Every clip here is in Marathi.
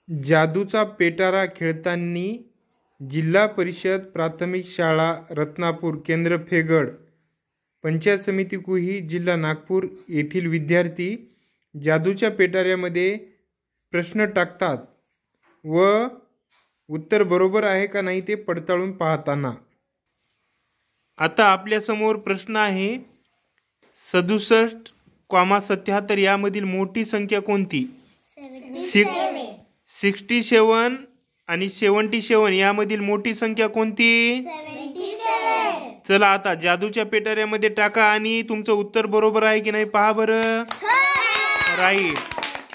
जादूचा पेटारा खेळताना जिल्हा परिषद प्राथमिक शाळा रत्नापूर केंद्र फेगड पंचायत समिती कुही जिल्हा नागपूर येथील विद्यार्थी जादूच्या पेटाऱ्यामध्ये प्रश्न टाकतात व उत्तर बरोबर आहे का नाही ते पडताळून पाहताना आता आपल्यासमोर प्रश्न आहे 67,77 यामधील मोठी संख्या कोणती? 67 आणि 77 यामधील मोठी संख्या कोणती? 77. चला आता जादूच्या पेटाऱ्यामध्ये टाका आणि तुमचं उत्तर बरोबर आहे की नाही पहा बरं. राईट.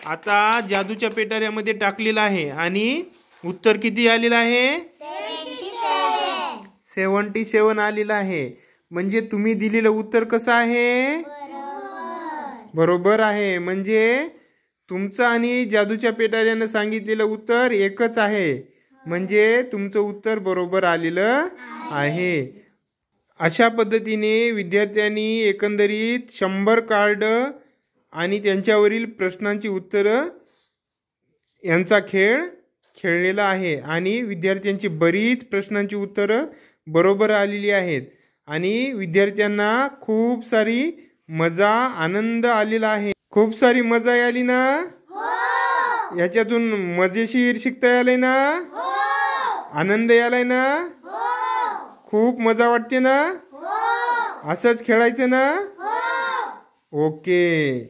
आता जादूच्या पेटाऱ्यामध्ये टाकलेलं आहे आणि उत्तर किती आलेलं आहे? 77 आलेलं आहे. म्हणजे तुम्ही दिलेलं उत्तर कसं आहे? बरोबर आहे. म्हणजे तुमचं आणि जादूच्या पेटाऱ्यानं सांगितलेलं उत्तर एकच आहे. म्हणजे तुमचं उत्तर बरोबर आलेलं आहे. अशा पद्धतीने विद्यार्थ्यांनी एकंदरीत 100 कार्ड आणि त्यांच्यावरील प्रश्नांची उत्तरं यांचा खेळ खेळलेला आहे आणि विद्यार्थ्यांची बरीच प्रश्नांची उत्तरं बरोबर आलेली आहेत आणि विद्यार्थ्यांना खूप सारी मजा आनंद आलेला आहे. खूप सारी मजा आली ना? याच्यातून मजेशीर शिकता आलंय ना? आनंद आलाय ना? खूप मजा वाटते ना? असंच खेळायचं ना? ओके.